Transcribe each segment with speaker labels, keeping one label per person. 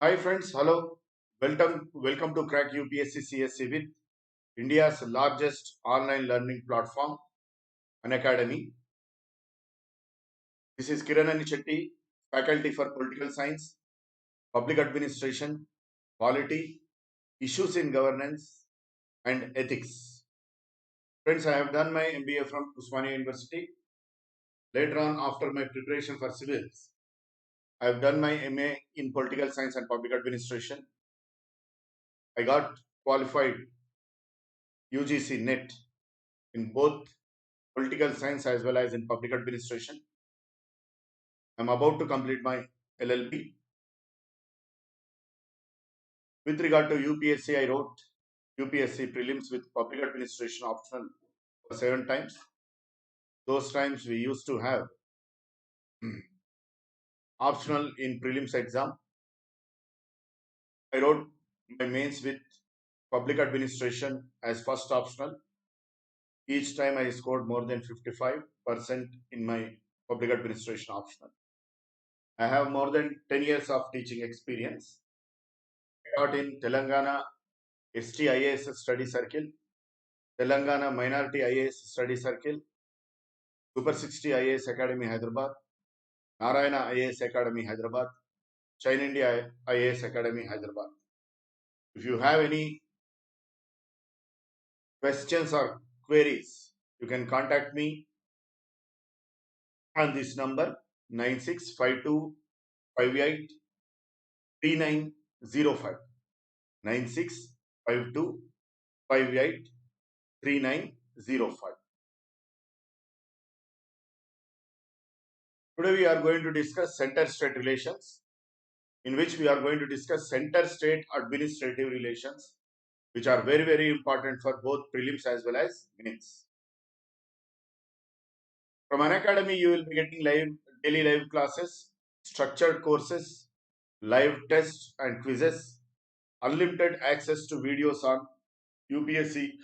Speaker 1: Hi friends, hello. Welcome to Crack UPSC CSC with India's largest online learning platform, Unacademy. This is Kiran Chetty, faculty for Political Science, Public Administration, Polity, Issues in Governance, and Ethics. Friends, I have done my MBA from Usmania University. Later on, after my preparation for civils, I have done my MA in Political Science and Public Administration. I got qualified UGC NET in both political science as well as in public administration. I'm about to complete my LLB. With regard to UPSC, I wrote UPSC prelims with public administration optional for 7 times. Those times we used to have optional in prelims exam. I wrote my mains with public administration as first optional. Each time I scored more than 55% in my public administration optional. I have more than 10 years of teaching experience. I taught in Telangana STIAS Study Circle, Telangana Minority IAS Study Circle, Super 60 IAS Academy Hyderabad, Narayana IAS Academy Hyderabad, China India IAS Academy Hyderabad. If you have any questions or queries, you can contact me on this number 9652583905. 9652583905. Today we are going to discuss center-state relations, in which we are going to discuss center-state administrative relations, which are very important for both prelims as well as mains. From Unacademy, you will be getting daily live classes, structured courses, live tests and quizzes, unlimited access to videos on UPSC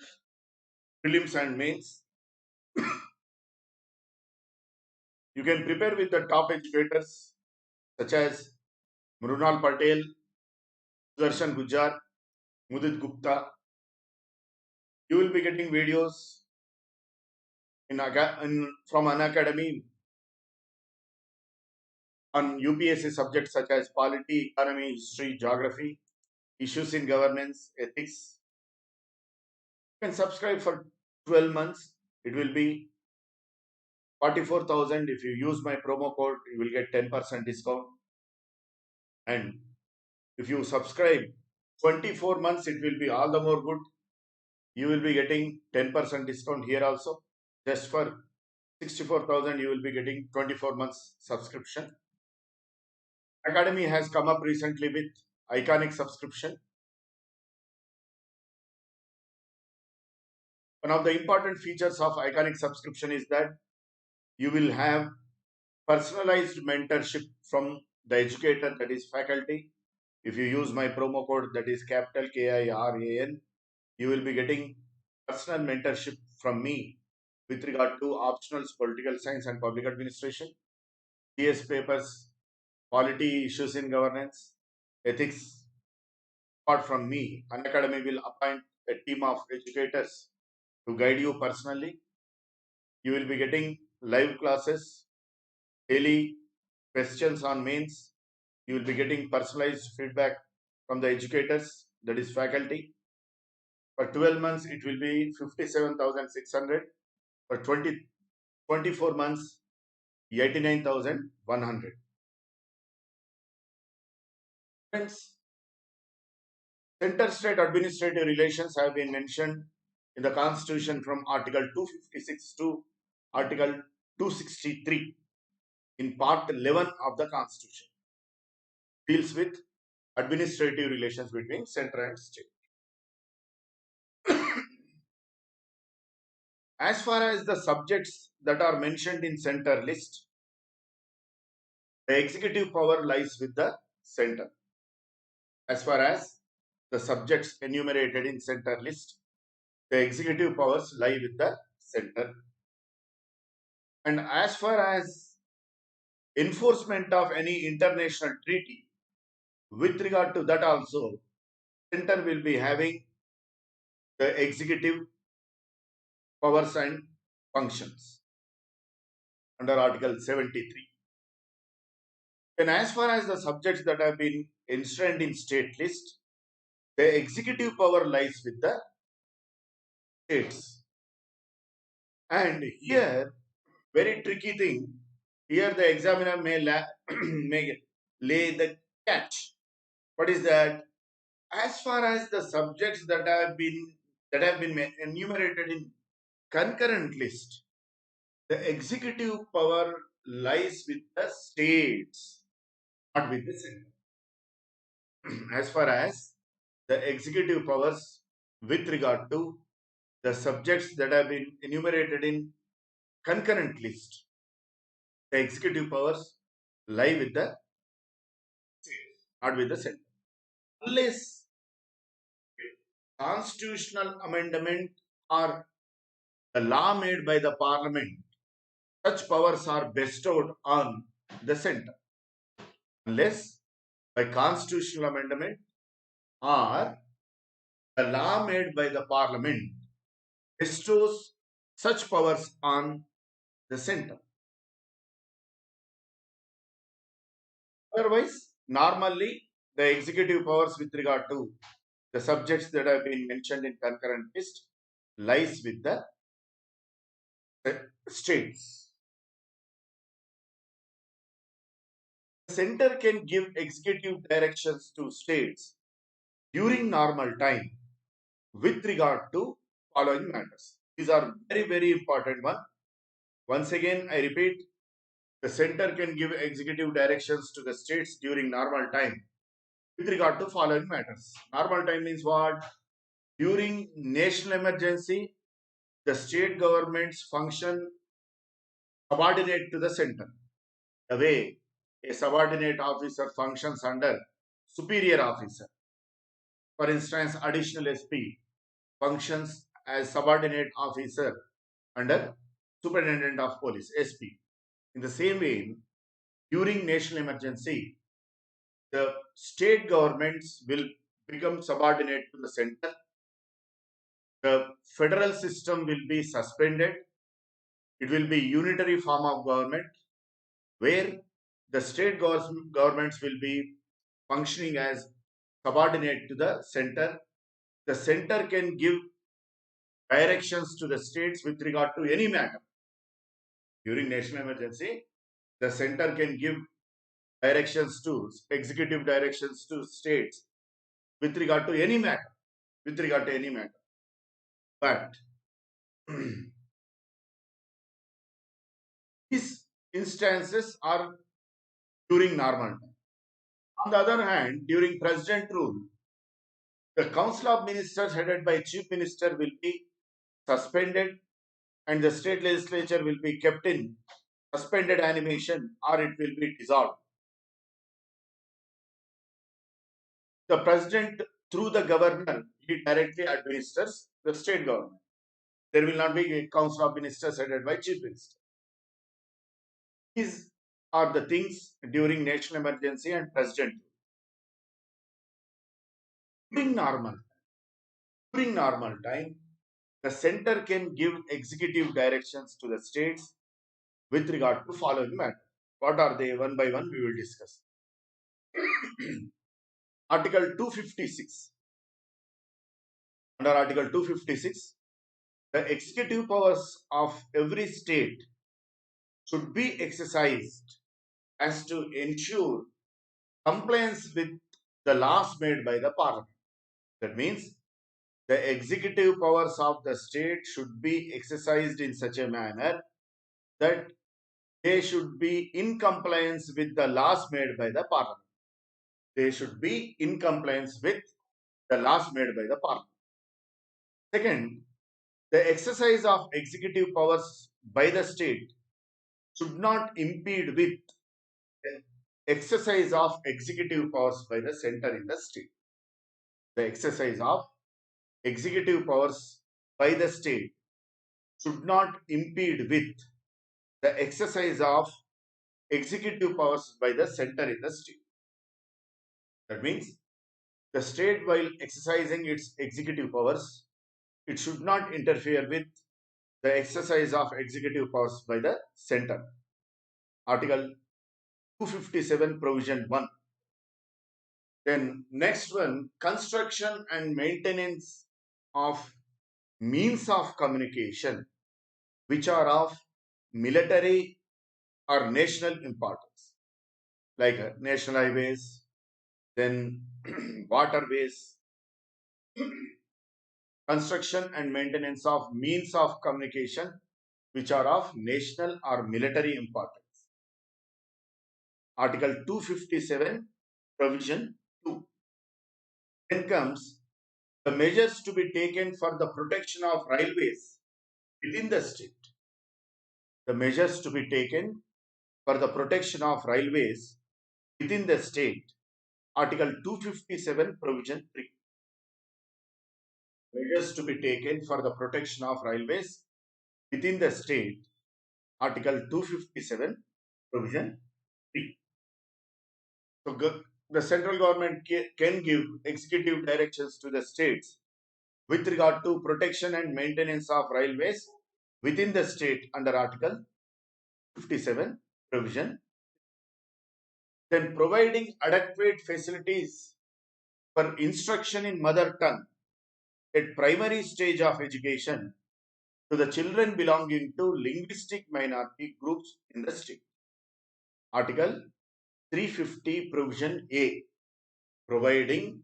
Speaker 1: prelims and mains. You can prepare with the top educators such as Mrunal Patel, Sudarshan Gujar, Mudit Gupta. You will be getting videos from Unacademy on UPSC subjects such as polity, economy, history, geography, issues in governance, ethics. You can subscribe for 12 months. It will be 44,000. If you use my promo code, you will get 10% discount. And if you subscribe 24 months, it will be all the more good. You will be getting 10% discount here also. Just for 64,000, you will be getting 24 months subscription. Academy has come up recently with iconic subscription. One of the important features of iconic subscription is that you will have personalized mentorship from the educator, that is faculty. If you use my promo code, that is capital KIRAN, you will be getting personal mentorship from me with regard to optionals, political science and public administration, CS papers, polity, issues in governance, ethics. Apart from me, Unacademy will appoint a team of educators to guide you personally. You will be getting live classes, daily questions on mains. You will be getting personalized feedback from the educators, that is faculty. For 12 months, it will be 57,600. For 24 months, 89,100. Friends, center-state administrative relations have been mentioned in the Constitution from Article 256 to Article 263 in Part 11 of the Constitution. Deals with administrative relations between center and state. As far as the subjects that are mentioned in center list, the executive power lies with the center. As far as the subjects enumerated in center list, the executive powers lie with the center. And as far as enforcement of any international treaty, With regard to that also, center will be having the executive powers and functions under Article 73. And as far as the subjects that have been enshrined in state list, the executive power lies with the states. And here, very tricky thing, here the examiner may, may lay the catch. What is that? As far as the subjects that have been enumerated in concurrent list, the executive power lies with the states, not with the center. As far as the executive powers with regard to the subjects that have been enumerated in concurrent list, the executive powers lie with the state, not with the center. Unless constitutional amendment or the law made by the parliament, such powers are bestowed on the center. Unless by constitutional amendment or the law made by the parliament bestows such powers on the center. Otherwise, normally the executive powers with regard to the subjects that have been mentioned in concurrent list lies with the states. The center can give executive directions to states during normal time with regard to following matters. These are very, very important one. Once again, I repeat, the center can give executive directions to the states during normal time with regard to following matters. Normal time means what? During national emergency, the state governments function subordinate to the center. The way a subordinate officer functions under superior officer. For instance, additional SP functions as subordinate officer under superintendent of police, SP. In the same way, during national emergency, the state governments will become subordinate to the center. The federal system will be suspended. It will be unitary form of government where the state governments will be functioning as subordinate to the center. The center can give directions to the states with regard to any matter. During national emergency, the center can give directions to executive directions to states with regard to any matter. With regard to any matter. But these instances are during normal time. On the other hand, during president rule, the Council of Ministers headed by Chief Minister will be suspended and the state legislature will be kept in suspended animation or it will be dissolved. The president, through the governor, he directly administers the state government. There will not be a Council of Ministers headed by Chief Minister. These are the things during national emergency and president. During normal time, the center can give executive directions to the states with regard to following matter. What are they? One by one, we will discuss. Article 256. Under Article 256, the executive powers of every state should be exercised as to ensure compliance with the laws made by the parliament. That means the executive powers of the state should be exercised in such a manner that they should be in compliance with the laws made by the parliament. They should be in compliance with the laws made by the parliament. Second, the exercise of executive powers by the state should not impede with the exercise of executive powers by the center in the state. The exercise of executive powers by the state should not impede with the exercise of executive powers by the center in the state. That means the state, while exercising its executive powers, it should not interfere with the exercise of executive powers by the center. Article 257, provision 1. Then next one, construction and maintenance of means of communication which are of military or national importance, like national highways, then waterways, construction and maintenance of means of communication which are of national or military importance. Article 257, provision 2. Then comes the measures to be taken for the protection of railways within the state. The measures to be taken for the protection of railways within the state. Article 257, provision 3. Measures to be taken for the protection of railways within the state. Article 257, provision 3. So the central government can give executive directions to the states with regard to protection and maintenance of railways within the state under Article 57, provision. Then providing adequate facilities for instruction in mother tongue at primary stage of education to the children belonging to linguistic minority groups in the state. Article 350, provision A, providing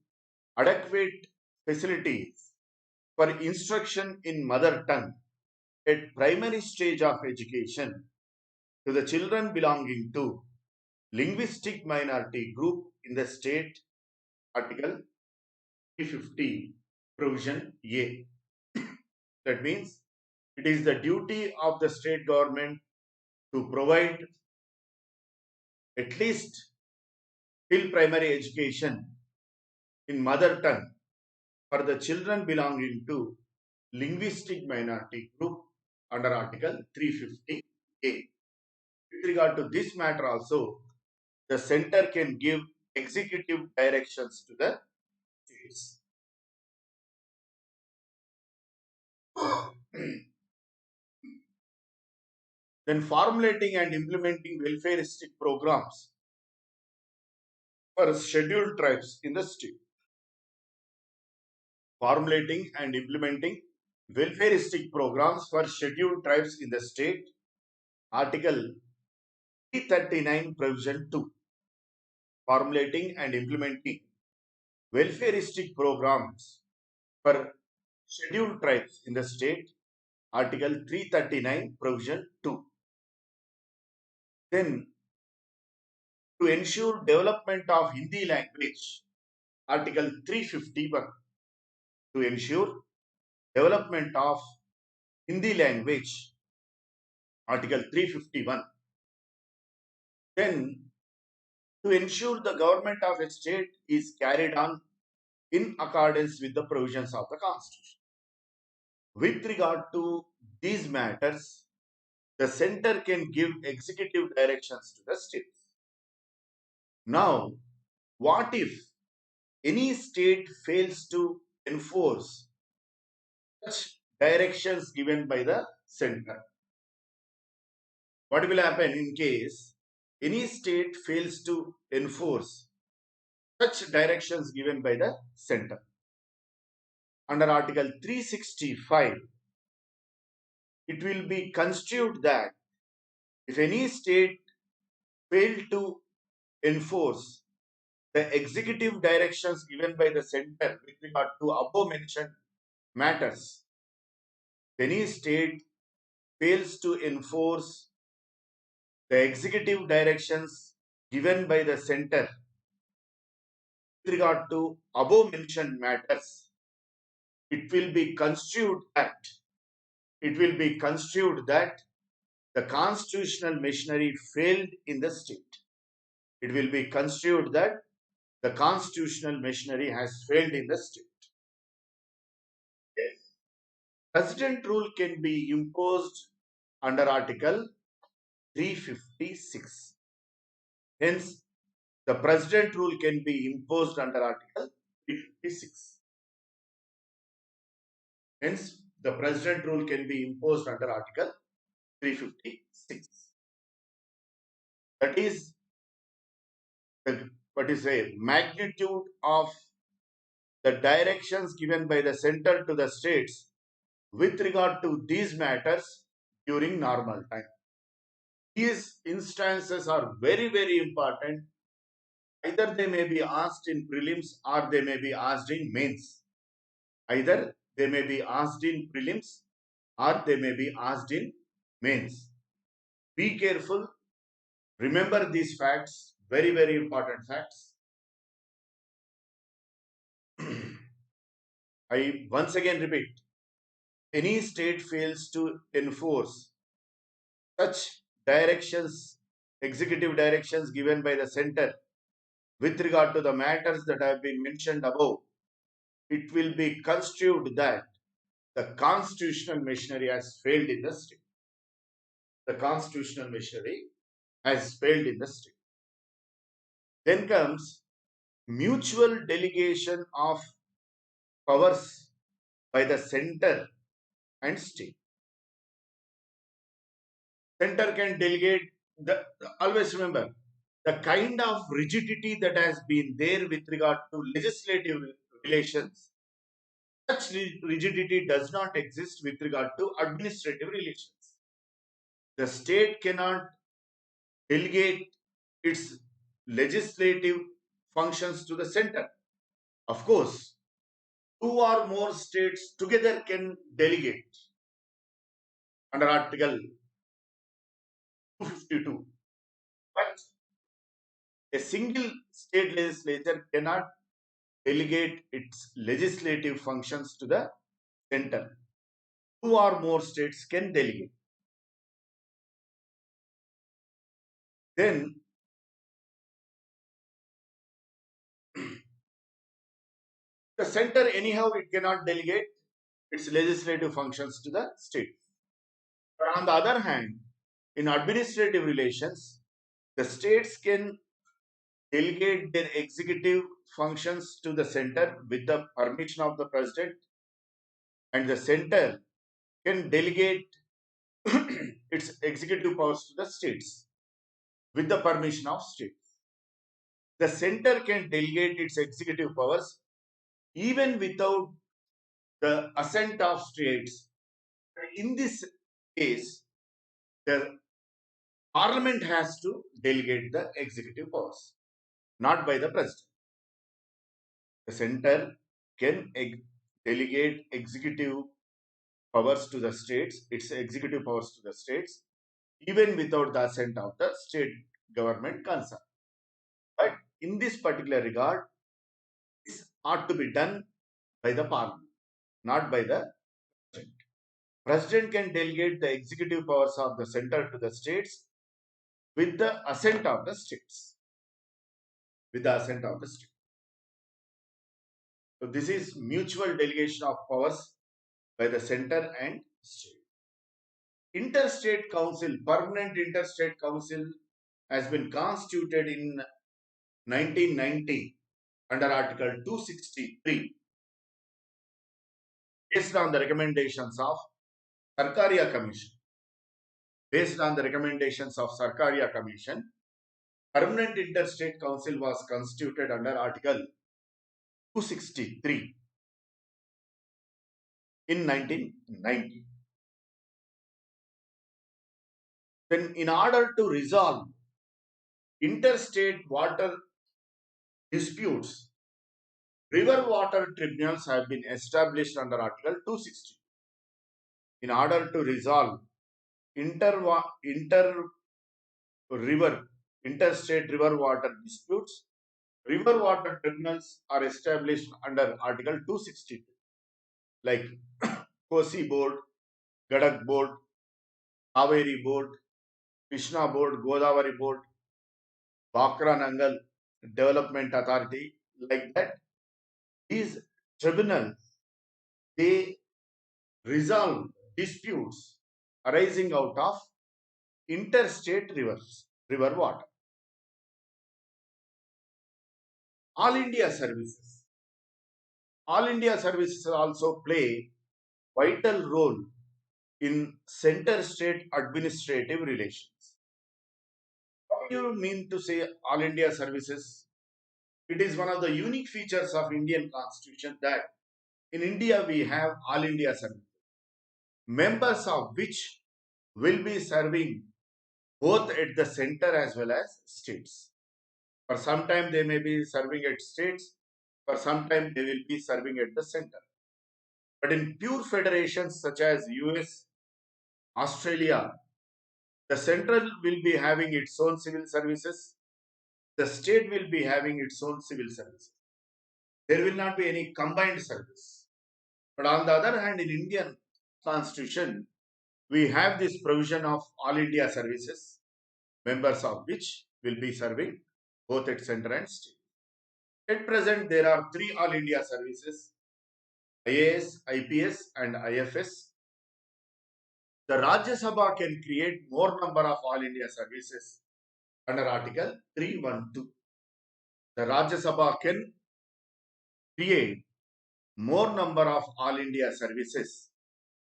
Speaker 1: adequate facilities for instruction in mother tongue at primary stage of education to the children belonging to linguistic minority group in the state. Article 350, provision A. That means it is the duty of the state government to provide at least till primary education in mother tongue for the children belonging to linguistic minority group under Article 350A. With regard to this matter also, the center can give executive directions to the states. Then formulating and implementing welfareistic programs for scheduled tribes in the state. Formulating and implementing welfareistic programs for scheduled tribes in the state. Article 339, provision 2. Formulating and implementing welfareistic programs for scheduled tribes in the state. Article 339, provision 2. Then to ensure development of Hindi language. Article 351. To ensure development of Hindi language. Article 351. Then to ensure the government of a state is carried on in accordance with the provisions of the Constitution. With regard to these matters, the center can give executive directions to the states. Now, what if any state fails to enforce such directions given by the center? What will happen in case any state fails to enforce such directions given by the center? Under Article 365, it will be construed that if any state failed to enforce the executive directions given by the center with regard to above mentioned matters, any state fails to enforce the executive directions given by the center with regard to above mentioned matters, it will be construed that the constitutional machinery failed in the state. It will be construed that the constitutional machinery has failed in the state. President rule can be imposed under Article 356. Hence, The President rule can be imposed under Article 356. Hence, the President rule can be imposed under Article 356. That is the magnitude of the directions given by the center to the states with regard to these matters during normal time. These instances are very, very important. Either they may be asked in prelims or they may be asked in mains. Either they may be asked in prelims or they may be asked in mains. Be careful. Remember these facts, very, very important facts. I once again repeat, any state fails to enforce such directions, executive directions given by the center with regard to the matters that have been mentioned above, it will be construed that the constitutional machinery has failed in the state. The constitutional machinery has failed in the state. Then comes mutual delegation of powers by the center and state. Center can delegate always remember the kind of rigidity that has been there with regard to legislative relations. Such rigidity does not exist with regard to administrative relations. The state cannot delegate its legislative functions to the center. Of course, two or more states together can delegate under Article 252. But a single state legislature cannot delegate its legislative functions to the center. Two or more states can delegate. Then the center anyhow it cannot delegate its legislative functions to the state. But on the other hand, in administrative relations, the states can delegate their executive functions to the center with the permission of the president, and the center can delegate its executive powers to the states with the permission of states. The center can delegate its executive powers even without the assent of states. In this case, the Parliament has to delegate the executive powers, not by the president. The center can delegate executive powers to the states, its executive powers to the states, even without the assent of the state government concerned. But in this particular regard, this ought to be done by the Parliament, not by the President. President can delegate the executive powers of the center to the states with the assent of the states. With the assent of the state. So this is mutual delegation of powers by the center and state. Interstate Council, Permanent Interstate Council has been constituted in 1990 under Article 263 based on the recommendations of Sarkaria Commission. Based on the recommendations of Sarkaria Commission, Permanent Interstate Council was constituted under Article 263 in 1990. Then, in order to resolve interstate water disputes, river water tribunals have been established under Article 260. In order to resolve interstate river water disputes, river water tribunals are established under Article 262, like Kosi Board, Gadak Board, Kaveri Board, Krishna Board, Godavari Board, Bakra Nangal Development Authority, like that. These tribunals, they resolve disputes arising out of interstate river water. All India services. All India services also play vital role in center-state administrative relations. What do you mean to say All India services? It is one of the unique features of Indian Constitution that in India we have All India services, members of which will be serving both at the center as well as states. For some time they may be serving at states, for some time they will be serving at the center. But in pure federations such as US, Australia, the central will be having its own civil services, the state will be having its own civil services. There will not be any combined service. But on the other hand, in Indian Constitution, we have this provision of All India services, members of which will be serving both at center and state. At present, there are three All India services: IAS, IPS, and IFS. The Rajya Sabha can create more number of All India services under Article 312. The Rajya Sabha can create more number of All India services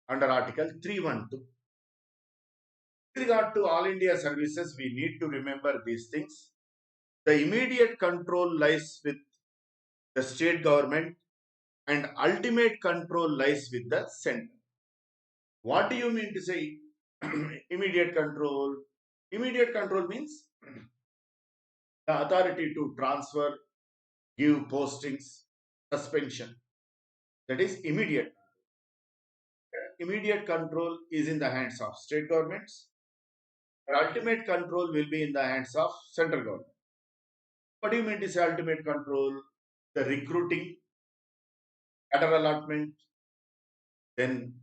Speaker 1: under Article 312. With regard to All India services, we need to remember these things. The immediate control lies with the state government and ultimate control lies with the center. What do you mean to say immediate control? Immediate control means the authority to transfer, give postings, suspension. That is immediate. Immediate control is in the hands of state governments. Ultimate control will be in the hands of central government. What do you mean to say ultimate control? The recruiting, cadre allotment, then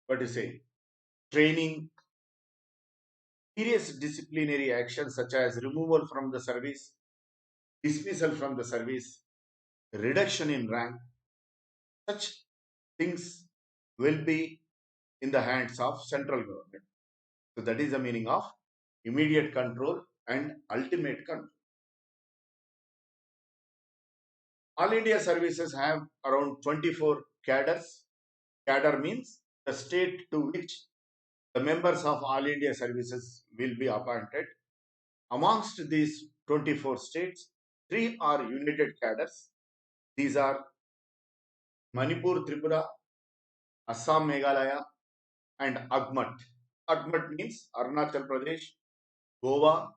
Speaker 1: what do you say? Training, serious disciplinary actions such as removal from the service, dismissal from the service, reduction in rank, such things will be in the hands of central government. So that is the meaning of immediate control and ultimate control. All India services have around 24 cadres. Cadre means the state to which the members of All India services will be appointed. Amongst these 24 states, 3 are united cadres. These are Manipur, Tripura, Assam, Meghalaya, and Agmat. Agmat means Arunachal Pradesh, Goa,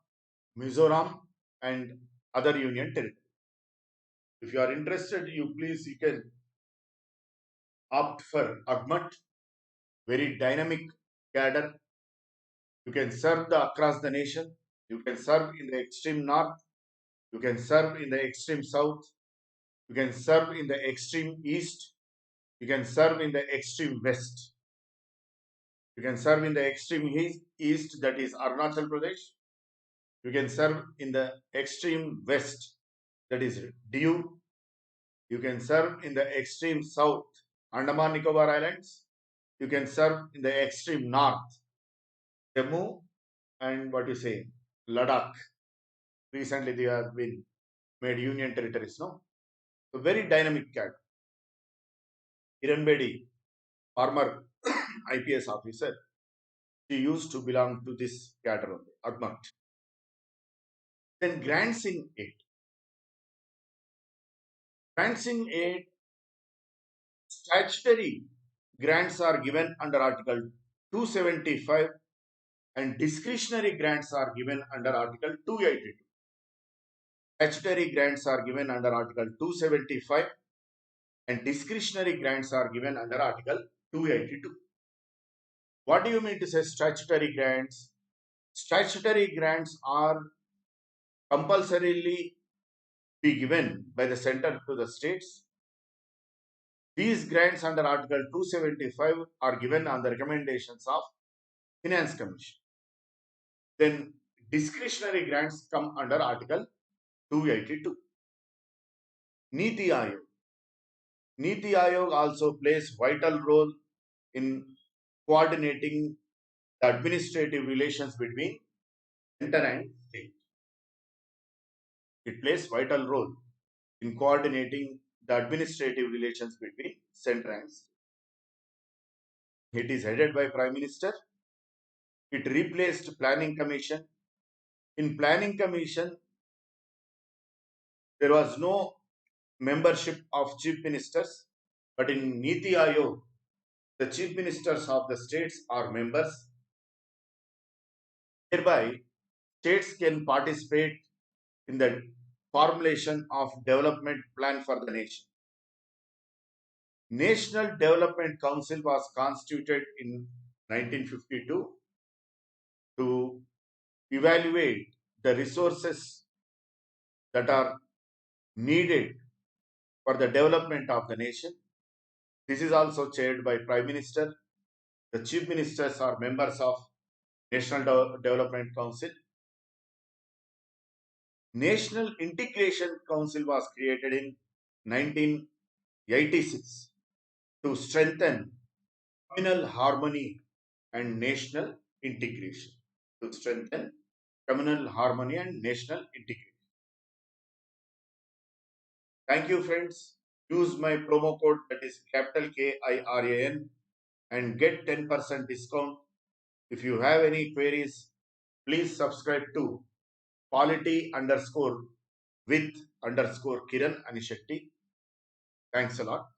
Speaker 1: Mizoram, and other union territories. If you are interested, you can opt for Agmat, very dynamic cadre. You can serve across the nation. You can serve in the extreme north. You can serve in the extreme south. You can serve in the extreme east. You can serve in the extreme west. You can serve in the extreme east, that is Arunachal Pradesh. You can serve in the extreme west, that is Diu. You can serve in the extreme south, Andaman Nicobar Islands. You can serve in the extreme north, Jammu, and what you say, Ladakh. Recently, they have been made union territories, no? So very dynamic cat. Kiran Bedi, former IPS officer, she used to belong to this cadre, Agmat. Then grants in aid. Grants in aid, statutory grants are given under Article 275 and discretionary grants are given under Article 282. Statutory grants are given under Article 275 and discretionary grants are given under Article 282. What do you mean to say statutory grants? Statutory grants are compulsorily be given by the center to the states. These grants under Article 275 are given on the recommendations of Finance Commission. Then discretionary grants come under Article 282. Niti Ayog. Niti Ayog also plays vital role in coordinating the administrative relations between center and state. It plays vital role in coordinating the administrative relations between center and state. It is headed by Prime Minister. It replaced Planning Commission. In Planning Commission, there was no membership of chief ministers, but in Niti Aayog, the chief ministers of the states are members. Thereby, states can participate in the formulation of development plan for the nation. National Development Council was constituted in 1952 to evaluate the resources that are needed for the development of the nation. This is also chaired by Prime Minister. The chief ministers are members of National Development Council. National Integration Council was created in 1986 to strengthen communal harmony and national integration. To strengthen communal harmony and national integration. Thank you, friends. Use my promo code, that is capital KIRAN, and get 10% discount. If you have any queries, please subscribe to polity _ with _ Kiran Anishetty. Thanks a lot.